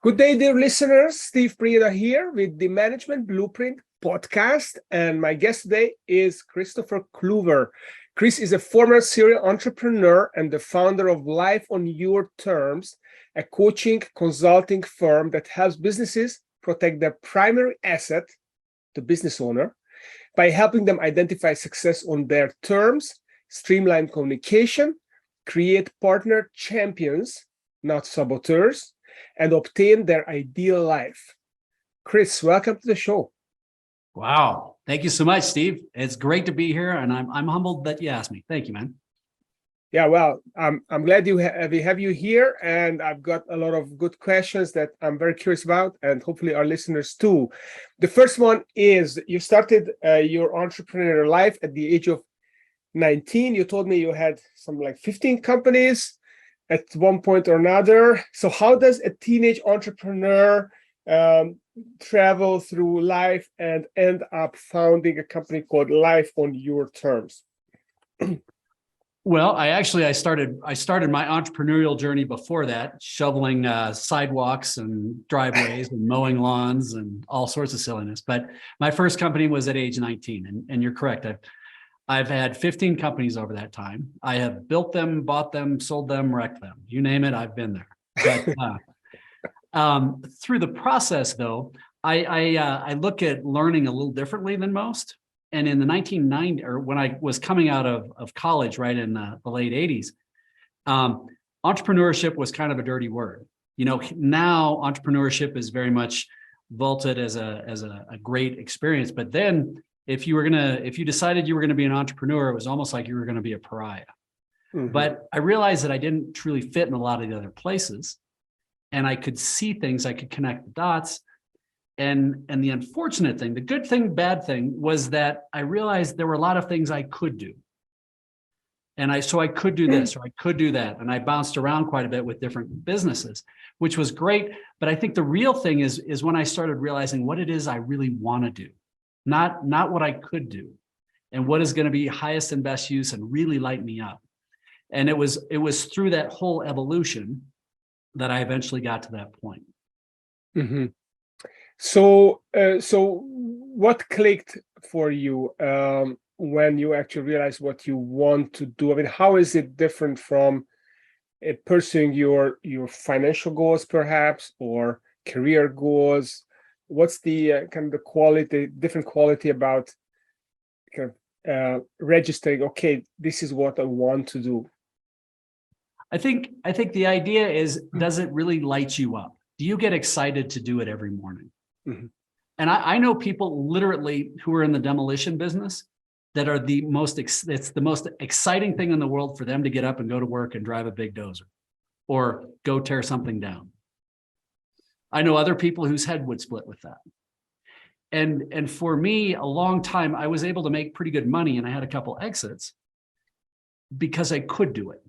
Good day, dear listeners. Steve Prieda here with the Management Blueprint podcast. And my guest today is Kristopher Kluver. Kris is a former serial entrepreneur and the founder of Life on Your Terms, a coaching consulting firm that helps businesses protect their primary asset, the business owner, by helping them identify success on their terms, streamline communication, create partner champions, not saboteurs, and obtain their ideal life. Kris, welcome to the show. Wow. Thank you so much, Steve. It's great to be here, and I'm humbled that you asked me. Thank you, man. Yeah, well, I'm glad we have you here, and I've got a lot of good questions that I'm very curious about, and hopefully our listeners too. The first one is, you started your entrepreneurial life at the age of 19. You told me you had something like 15 companies at one point or another. So how does a teenage entrepreneur travel through life and end up founding a company called Life on Your Terms? Well, I started my entrepreneurial journey before that, shoveling sidewalks and driveways and mowing lawns and all sorts of silliness. But my first company was at age 19, and you're correct. I've had 15 companies over that time. I have built them, bought them, sold them, wrecked them. You name it, I've been there. But through the process, though, I look at learning a little differently than most. And in the 1990s, or when I was coming out of college, right in the late 80s, entrepreneurship was kind of a dirty word. You know, now entrepreneurship is very much vaulted as a great experience. But then, if you decided you were gonna be an entrepreneur, it was almost like you were gonna be a pariah. Mm-hmm. But I realized that I didn't truly fit in a lot of the other places, and I could see things, I could connect the dots. And the unfortunate thing, the good thing, bad thing, was that I realized there were a lot of things I could do. And so I could do this, or I could do that. And I bounced around quite a bit with different businesses, which was great. But I think the real thing is when I started realizing what it is I really want to do. Not what I could do, and what is going to be highest and best use and really light me up. And it was through that whole evolution that I eventually got to that point. Mm-hmm. So what clicked for you when you actually realized what you want to do? I mean, how is it different from pursuing your financial goals, perhaps, or career goals? What's the kind of the quality, different quality about kind of registering, okay, this is what I want to do? I think the idea is, does it really light you up? Do you get excited to do it every morning? Mm-hmm. And I know people literally who are in the demolition business that are it's the most exciting thing in the world for them to get up and go to work and drive a big dozer or go tear something down. I know other people whose head would split with that. And for me, a long time, I was able to make pretty good money, and I had a couple exits because I could do it.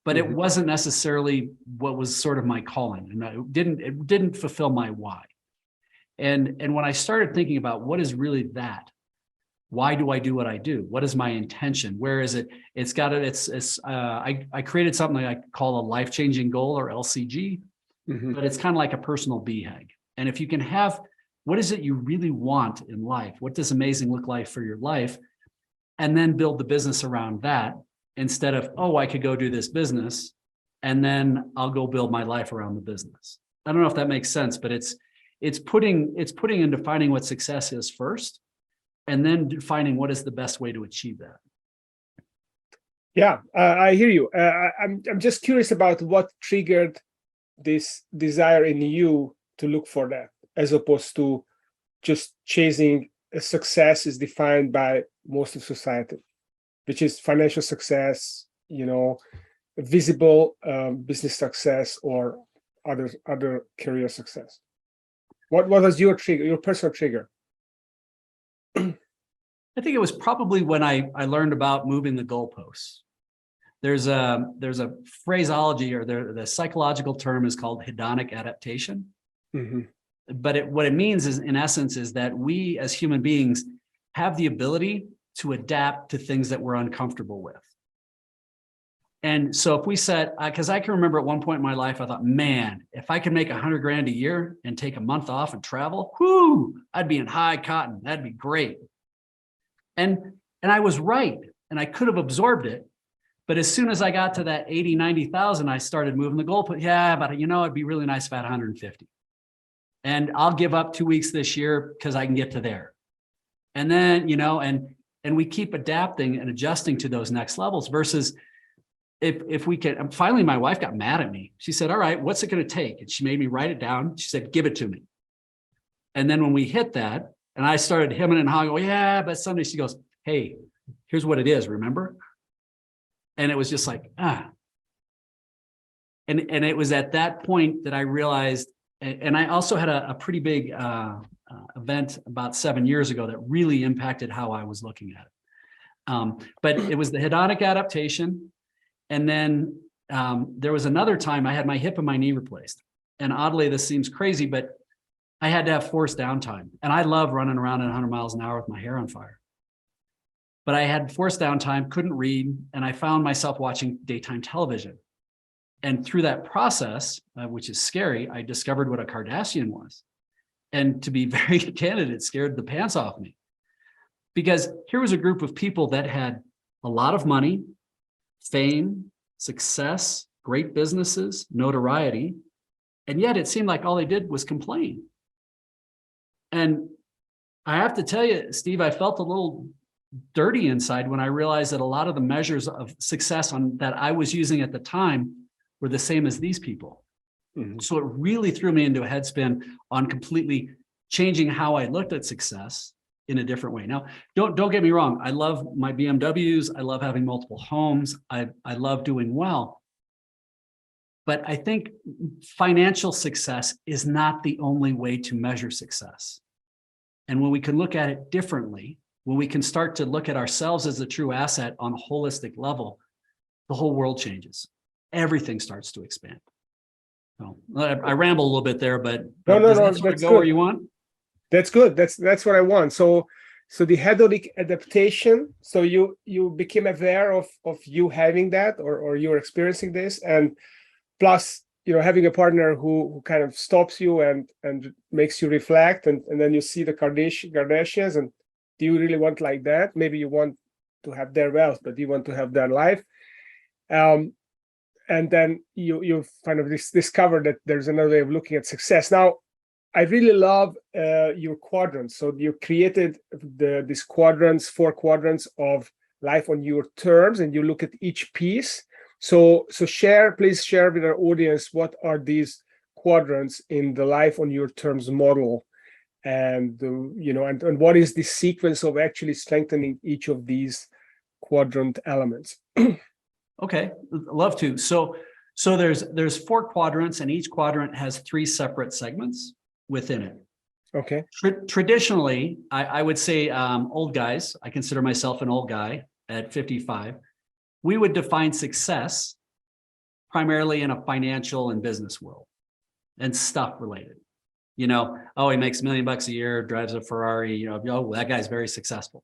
But it wasn't necessarily what was sort of my calling, and it didn't fulfill my why. And when I started thinking about what is really that, why do I do what I do? What is my intention? Where is it? I created something I call a life-changing goal, or LCG. But it's kind of like a personal BHAG. And if you can have, what is it you really want in life? What does amazing look like for your life? And then build the business around that, instead of, oh, I could go do this business and then I'll go build my life around the business. I don't know if that makes sense, but it's putting and defining what success is first, and then defining what is the best way to achieve that. Yeah, I hear you. I'm just curious about what triggered this desire in you to look for that, as opposed to just chasing a success is defined by most of society, which is financial success, visible business success, or other career success. What was your trigger, your personal trigger? I think it was probably when I learned about moving the goalposts. There's a phraseology, or the psychological term is called hedonic adaptation. Mm-hmm. But what it means is, in essence, is that we as human beings have the ability to adapt to things that we're uncomfortable with. And so if we set, because I can remember at one point in my life, I thought, man, if I could make 100 grand a year and take a month off and travel, whoo, I'd be in high cotton. That'd be great. And I was right. And I could have absorbed it. But as soon as I got to that 80, 90,000, I started moving the goalpost. Yeah, but it'd be really nice if I had 150. And I'll give up 2 weeks this year because I can get to there. And then, and we keep adapting and adjusting to those next levels versus if we can. Finally, my wife got mad at me. She said, all right, what's it going to take? And she made me write it down. She said, give it to me. And then when we hit that, and I started hemming and hawing, yeah, but Sunday she goes, hey, here's what it is, remember? And it was just like, And it was at that point that I realized, and I also had a pretty big event about 7 years ago that really impacted how I was looking at it. But it was the hedonic adaptation. And then there was another time I had my hip and my knee replaced. And oddly, this seems crazy, but I had to have forced downtime. And I love running around at 100 miles an hour with my hair on fire. But I had forced downtime, couldn't read, and I found myself watching daytime television. And through that process, which is scary, I discovered what a Kardashian was. And to be very candid, it scared the pants off me. Because here was a group of people that had a lot of money, fame, success, great businesses, notoriety, and yet it seemed like all they did was complain. And I have to tell you, Steve, I felt a little dirty inside when I realized that a lot of the measures of success that I was using at the time were the same as these people. Mm-hmm. So it really threw me into a headspin on completely changing how I looked at success in a different way. Now, don't get me wrong. I love my BMWs. I love having multiple homes. I love doing well. But I think financial success is not the only way to measure success. And when we can look at it differently, when we can start to look at ourselves as a true asset on a holistic level, the whole world changes. Everything starts to expand. So I ramble a little bit there, but does that sort of go where you want? That's good. That's what I want. So the hedonic adaptation. So you became aware of you having that, or you're experiencing this, and plus having a partner who kind of stops you and makes you reflect, and then you see the Kardashians, and do you really want like that? Maybe you want to have their wealth, but you want to have their life. And then you kind of discover that there's another way of looking at success. Now, I really love your quadrants. So you created these quadrants, 4 quadrants of life on your terms, and you look at each piece. So please share with our audience, what are these quadrants in the life on your terms model, and and what is the sequence of actually strengthening each of these quadrant elements? Okay, love to. So there's 4 quadrants, and each quadrant has 3 separate segments within it. Okay. Traditionally, I would say old guys, I consider myself an old guy at 55, we would define success primarily in a financial and business world and stuff related. He makes $1 million a year, drives a Ferrari, that guy's very successful.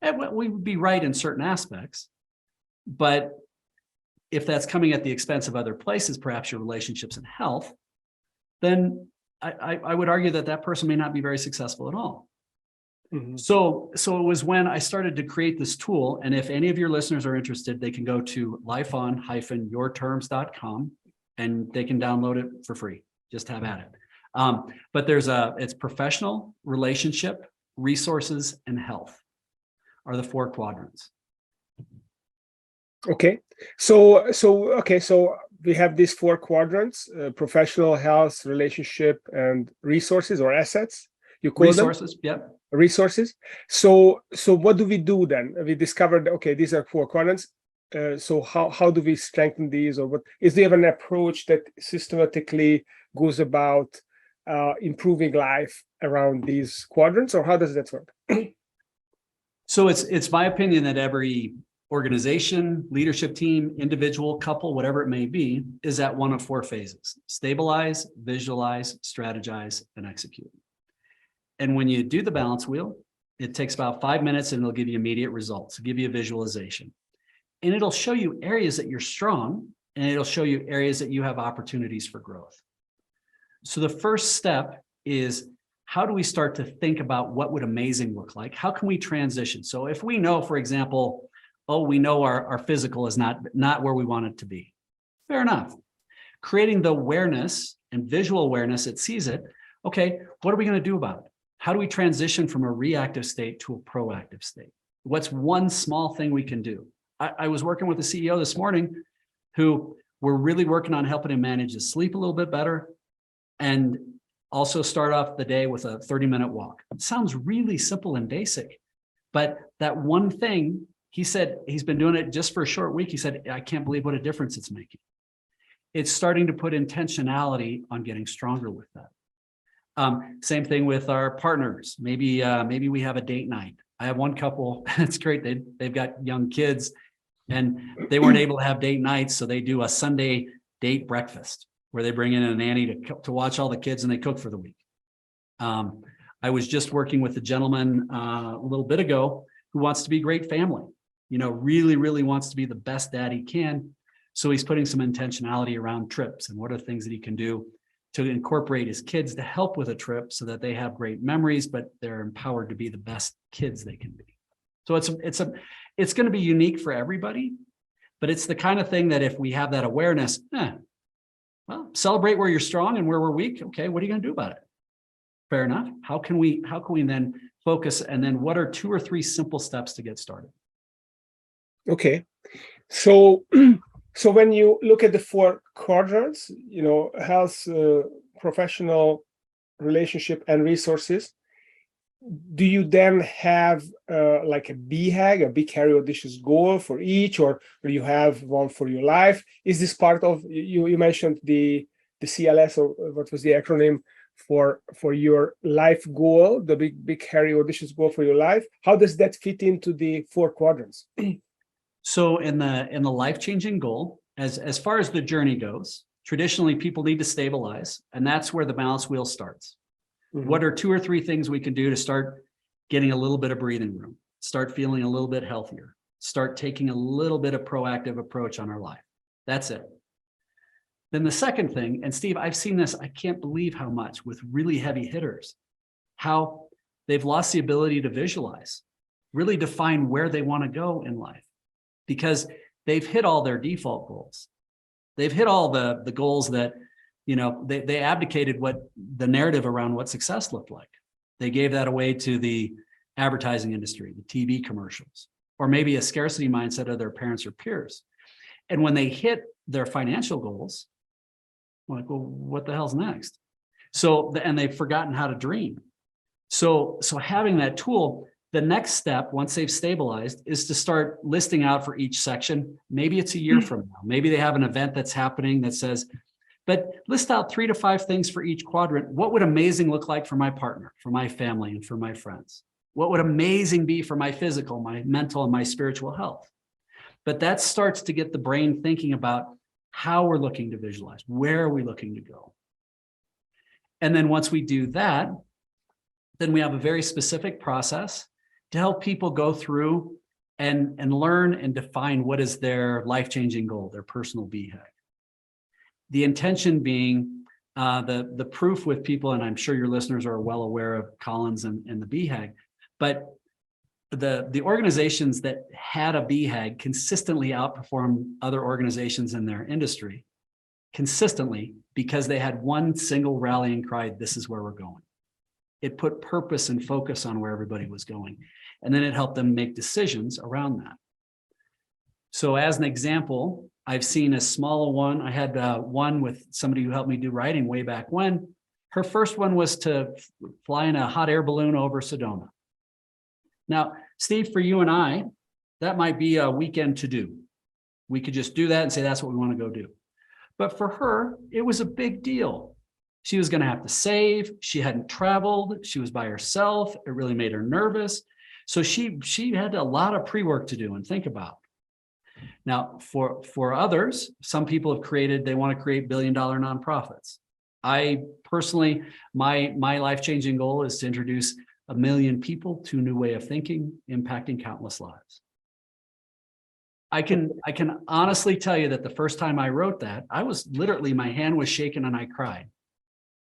And we would be right in certain aspects, but if that's coming at the expense of other places, perhaps your relationships and health, then I would argue that person may not be very successful at all. Mm-hmm. So it was when I started to create this tool, and if any of your listeners are interested, they can go to lifeon-yourterms.com and they can download it for free. Just have at it. But it's professional, relationship, resources, and health are the 4 quadrants. Okay. So we have these 4 quadrants: professional, health, relationship, and resources or assets. You call resources, them? Yep. Resources. So what do we do then? We discovered, okay, these are 4 quadrants. So how do we strengthen these, or what is there an approach that systematically goes about improving life around these quadrants, or how does that work? So it's my opinion that every organization, leadership team, individual, couple, whatever it may be, is at one of 4 phases: stabilize, visualize, strategize, and execute. And when you do the balance wheel, it takes about 5 minutes and it'll give you immediate results, give you a visualization. and it'll show you areas that you're strong, and it'll show you areas that you have opportunities for growth. So the first step is, how do we start to think about what would amazing look like? How can we transition? So if we know, for example, oh, we know our physical is not where we want it to be. Fair enough. Creating the awareness and visual awareness that sees it. Okay, what are we going to do about it? How do we transition from a reactive state to a proactive state? What's one small thing we can do? I was working with a CEO this morning who we're really working on helping him manage his sleep a little bit better and also start off the day with a 30-minute walk. It sounds really simple and basic, but that one thing, he said he's been doing it just for a short week. He said, I can't believe what a difference it's making. It's starting to put intentionality on getting stronger with that. Same thing with our partners. Maybe we have a date night. I have one couple, it's great. They've got young kids and they weren't able to have date nights. So they do a Sunday date breakfast where they bring in a nanny to watch all the kids and they cook for the week. I was just working with a gentleman a little bit ago who wants to be great family, really, really wants to be the best dad he can. So he's putting some intentionality around trips and what are the things that he can do to incorporate his kids to help with a trip so that they have great memories, but they're empowered to be the best kids they can be. So it's going to be unique for everybody, but it's the kind of thing that if we have that awareness, well, celebrate where you're strong and where we're weak. Okay, what are you going to do about it? Fair enough. How can we then focus? And then what are 2 or 3 simple steps to get started? Okay. So when you look at the 4 quadrants, health, professional, relationship, and resources, do you then have like a BHAG, a big, hairy, audacious goal for each, or do you have one for your life? Is this part of, you mentioned the CLS, or what was the acronym for your life goal, the big, hairy, audacious goal for your life? How does that fit into the 4 quadrants? So in the life-changing goal, as far as the journey goes, traditionally people need to stabilize, and that's where the balance wheel starts. Mm-hmm. What are 2 or 3 things we can do to start getting a little bit of breathing room, start feeling a little bit healthier, start taking a little bit of proactive approach on our life? That's it. Then the second thing, and Steve, I've seen this, I can't believe how much with really heavy hitters, how they've lost the ability to visualize, really define where they want to go in life, because they've hit all their default goals. They've hit all the goals that, they abdicated what the narrative around what success looked like. They gave that away to the advertising industry, the TV commercials, or maybe a scarcity mindset of their parents or peers. And when they hit their financial goals, like, well, what the hell's next? And they've forgotten how to dream. So having that tool, the next step, once they've stabilized, is to start listing out for each section. Maybe it's a year from now. Maybe they have an event that's happening that says, but list out 3 to 5 things for each quadrant. What would amazing look like for my partner, for my family, and for my friends? What would amazing be for my physical, my mental, and my spiritual health? But that starts to get the brain thinking about how we're looking to visualize. Where are we looking to go? And then once we do that, then we have a very specific process to help people go through and learn and define what is their life-changing goal, their personal BHAG. The intention being the proof with people, and I'm sure your listeners are well aware of Collins and the BHAG, but the organizations that had a BHAG consistently outperformed other organizations in their industry consistently because they had one single rallying cry: this is where we're going. It put purpose and focus on where everybody was going. And then it helped them make decisions around that. So as an example, I've seen a smaller one. I had one with somebody who helped me do writing way back when. Her first one was to fly in a hot air balloon over Sedona. Now, Steve, for you and I, that might be a weekend to do. We could just do that and say, that's what we want to go do. But for her, it was a big deal. She was going to have to save. She hadn't traveled. She was by herself. It really made her nervous. So she had a lot of pre-work to do and think about. Now, for others, some people have they want to create billion-dollar nonprofits. I personally, my life-changing goal is to introduce 1 million people to a new way of thinking, impacting countless lives. I can honestly tell you that the first time I wrote that, I was literally, my hand was shaking and I cried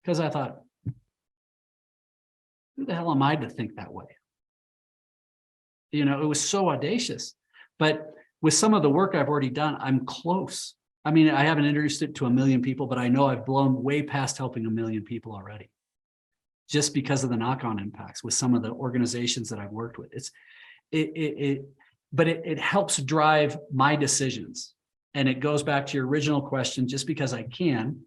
because I thought, who the hell am I to think that way? You know, it was so audacious. But with some of the work I've already done, I'm close. I mean, I haven't introduced it to 1 million people, but I know I've blown way past helping 1 million people already, just because of the knock-on impacts with some of the organizations that I've worked with. But it helps drive my decisions. And it goes back to your original question, just because I can,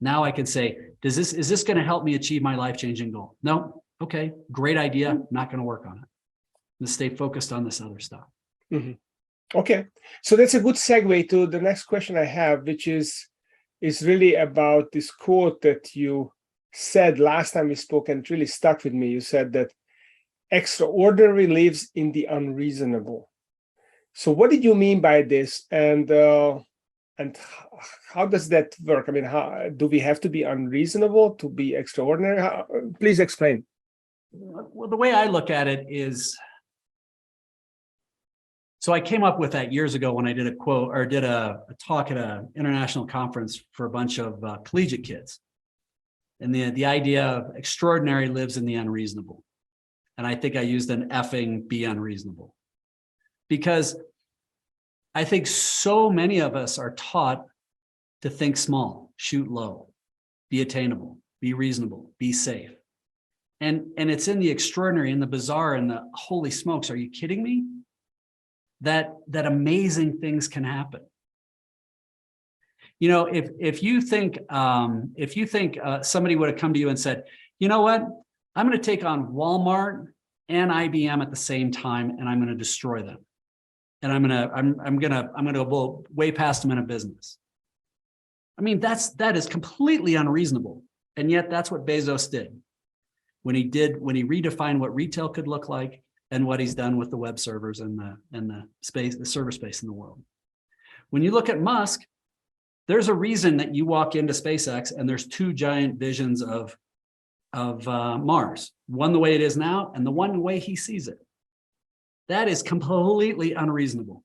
now I can say, is this going to help me achieve my life-changing goal? No. Okay, great idea. Not going to work on it. Let's stay focused on this other stuff. Mm-hmm. Okay, so that's a good segue to the next question I have, which is really about this quote that you said last time we spoke, and it really stuck with me. You said that extraordinary lives in the unreasonable. So what did you mean by this, and how does that work? I mean, how do we have to be unreasonable to be extraordinary? Please explain. Well, the way I look at it is, so I came up with that years ago when I did a quote or did a talk at an international conference for a bunch of collegiate kids. And the idea of extraordinary lives in the unreasonable. And I think I used an effing be unreasonable. Because I think so many of us are taught to think small, shoot low, be attainable, be reasonable, be safe. And it's in the extraordinary, in the bizarre, and the holy smokes, are you kidding me? That amazing things can happen. You know, if you think somebody would have come to you and said, you know what, I'm going to take on Walmart and IBM at the same time, and I'm going to destroy them, and I'm going to go way past them in a business. I mean, that is completely unreasonable, and yet that's what Bezos did when he redefined what retail could look like, and what he's done with the web servers and the space, the server space in the world. When you look at Musk, there's a reason that you walk into SpaceX and there's 2 giant visions of Mars, one the way it is now and the one the way he sees it. That is completely unreasonable,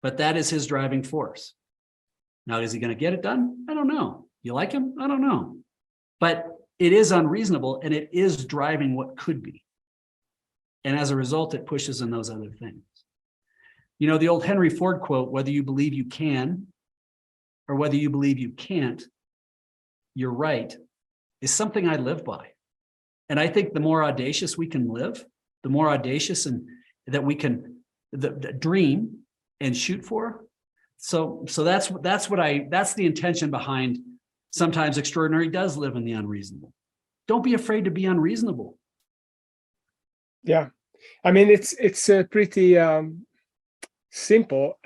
but that is his driving force. Now, is he going to get it done? I don't know. You like him? I don't know. But it is unreasonable, and it is driving what could be. And as a result, it pushes in those other things. You know, the old Henry Ford quote, whether you believe you can or whether you believe you can't, you're right, is something I live by. And I think the more audacious we can live, the more audacious and that we can the dream and shoot for. So that's the intention behind sometimes extraordinary does live in the unreasonable. Don't be afraid to be unreasonable. Yeah, I mean, it's pretty simple.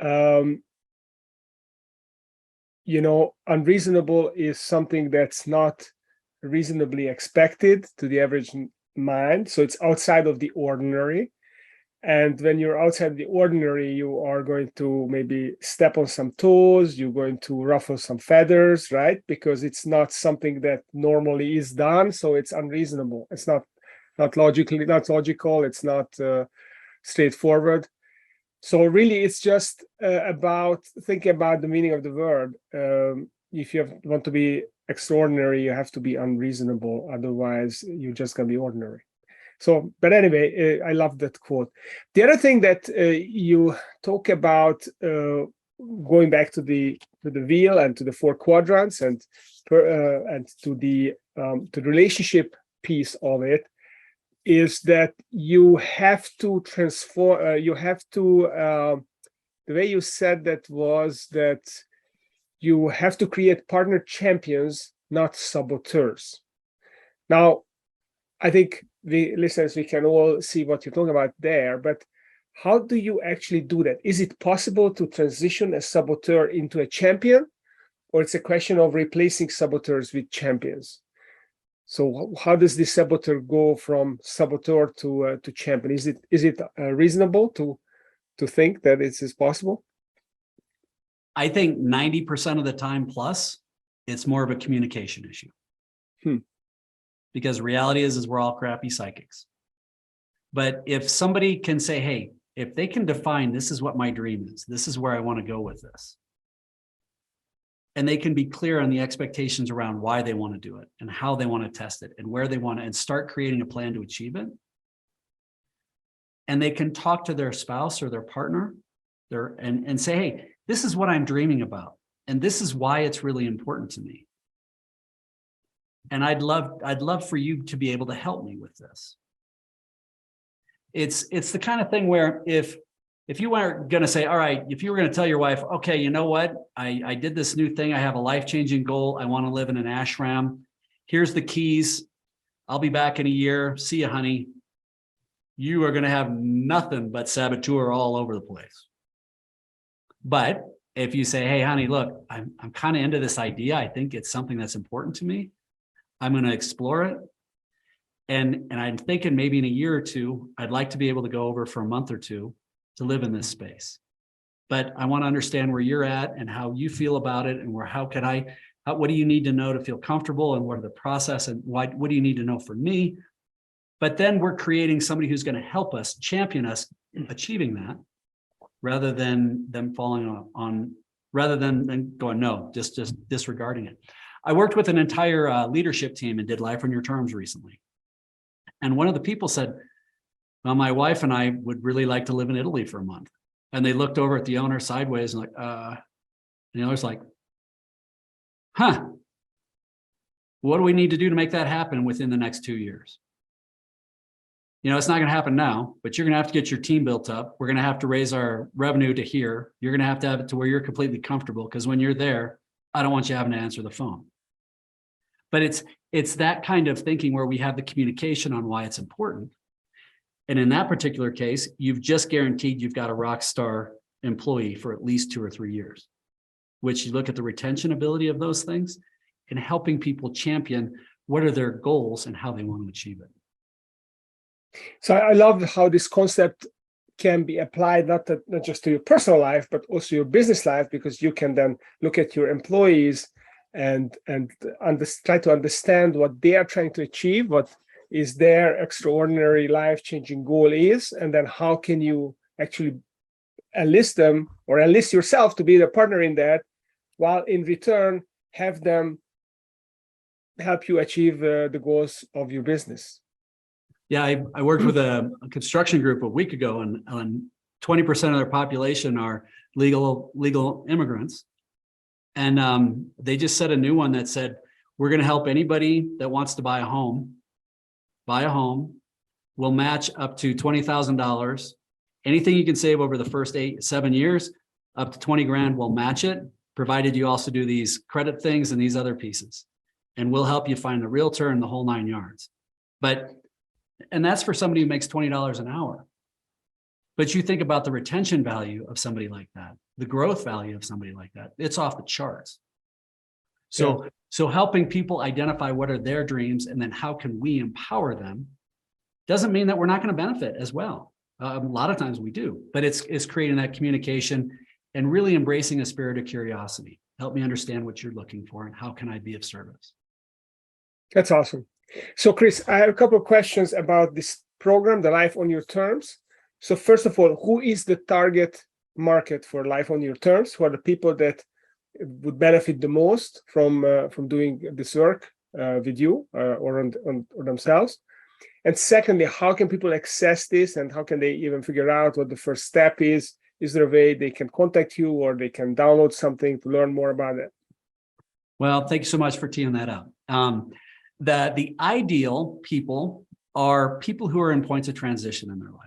You know, unreasonable is something that's not reasonably expected to the average mind. So it's outside of the ordinary. And when you're outside the ordinary, you are going to maybe step on some toes, you're going to ruffle some feathers, right? Because it's not something that normally is done. So it's unreasonable. It's not logical. It's not straightforward. So really, it's just about thinking about the meaning of the word. If you want to be extraordinary, you have to be unreasonable. Otherwise, you're just going to be ordinary. So, but anyway, I love that quote. The other thing that you talk about, going back to the wheel and to the 4 quadrants and to the relationship piece of it, is that you have to transform. The way you said that was that you have to create partner champions, not saboteurs. Now, I think the listeners, we can all see what you're talking about there, but how do you actually do that? Is it possible to transition a saboteur into a champion, or it's a question of replacing saboteurs with champions? So how does the saboteur go from saboteur to champion? Is it reasonable to think that it is possible? I think 90% of the time plus, it's more of a communication issue. Because reality is we're all crappy psychics. But if somebody can say, hey, if they can define, this is what my dream is, this is where I want to go with this, and they can be clear on the expectations around why they want to do it and how they want to test it and where they want to, and start creating a plan to achieve it. And they can talk to their spouse or their partner and say, hey, this is what I'm dreaming about, and this is why it's really important to me. And I'd love for you to be able to help me with this. It's the kind of thing where if you were going to say, all right, if you were going to tell your wife, okay, you know what, I did this new thing, I have a life-changing goal, I want to live in an ashram, here's the keys, I'll be back in a year, see you, honey. You are going to have nothing but saboteur all over the place. But if you say, hey, honey, look, I'm kind of into this idea, I think it's something that's important to me, I'm going to explore it. And I'm thinking maybe in a year or two, I'd like to be able to go over for a month or two to live in this space. But I want to understand where you're at and how you feel about it, and what do you need to know to feel comfortable, and what are the process, and what do you need to know from me? But then we're creating somebody who's going to help us, champion us in achieving that, rather than them falling on rather than going, no, just disregarding it. I worked with an entire leadership team and did Life on Your Terms recently. And one of the people said, well, my wife and I would really like to live in Italy for a month. And they looked over at the owner sideways and like, and the owner's like, huh, what do we need to do to make that happen within the next 2 years? You know, it's not going to happen now, but you're going to have to get your team built up. We're going to have to raise our revenue to here. You're going to have it to where you're completely comfortable, because when you're there, I don't want you having to answer the phone. But it's that kind of thinking where we have the communication on why it's important. And in that particular case, you've just guaranteed you've got a rock star employee for at least 2 or 3 years, which you look at the retention ability of those things and helping people champion what are their goals and how they want to achieve it. So I love how this concept can be applied not just to your personal life, but also your business life, because you can then look at your employees and try to understand what they are trying to achieve, what is their extraordinary life-changing goal is, and then how can you actually enlist them or enlist yourself to be the partner in that, while in return have them help you achieve the goals of your business. Yeah, I worked with a construction group a week ago, and 20% of their population are legal immigrants. And they just set a new one that said, we're going to help anybody that wants to buy a home. We'll match up to $20,000. Anything you can save over the first 7 years, up to 20 grand, we'll match it, provided you also do these credit things and these other pieces. And we'll help you find the realtor and the whole 9 yards. And that's for somebody who makes $20 an hour. But you think about the retention value of somebody like that, the growth value of somebody like that, it's off the charts. So helping people identify what are their dreams and then how can we empower them doesn't mean that we're not going to benefit as well. A lot of times we do, but it's creating that communication and really embracing a spirit of curiosity. Help me understand what you're looking for and how can I be of service? That's awesome. So Kris, I have a couple of questions about this program, the Life on Your Terms. So first of all, who is the target market for Life on Your Terms? Who are the people that would benefit the most from doing this work with you or themselves? And secondly, how can people access this, and how can they even figure out what the first step is? Is there a way they can contact you, or they can download something to learn more about it? Well, thank you so much for teeing that up. The ideal people are people who are in points of transition in their life.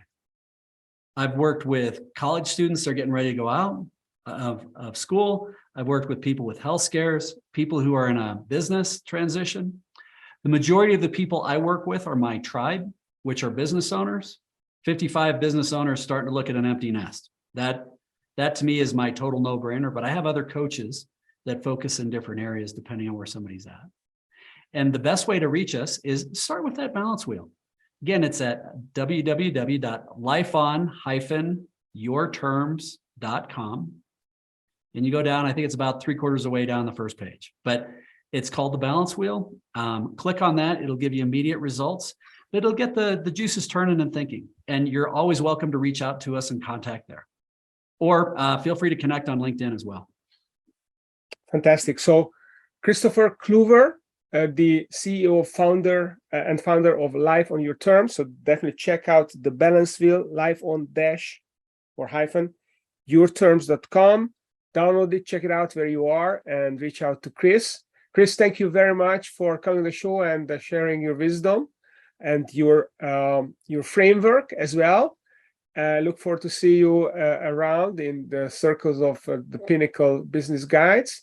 I've worked with college students that are getting ready to go out of school. I've worked with people with health scares, people who are in a business transition. The majority of the people I work with are my tribe, which are business owners, 55 business owners starting to look at an empty nest. That to me is my total no-brainer, but I have other coaches that focus in different areas depending on where somebody's at. And the best way to reach us is start with that balance wheel. Again, it's at www.lifeon-yourterms.com. And you go down, I think it's about 3/4 of the way down the first page, but it's called the balance wheel. Click on that. It'll give you immediate results. but it'll get the juices turning and thinking. And you're always welcome to reach out to us and contact there. Or feel free to connect on LinkedIn as well. Fantastic. So Kristopher Kluver, the CEO, founder of Life on Your Terms. So definitely check out the balance wheel, life on dash or hyphen yourterms.com. Download it, check it out where you are, and reach out to Kris. Kris, thank you very much for coming on the show and sharing your wisdom and your framework as well. Look forward to see you around in the circles of the Pinnacle Business Guides.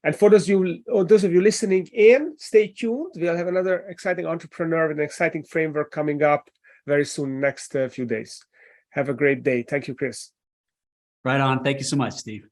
And for those of you listening in, stay tuned. We'll have another exciting entrepreneur with an exciting framework coming up very soon, next few days. Have a great day. Thank you, Kris. Right on. Thank you so much, Steve.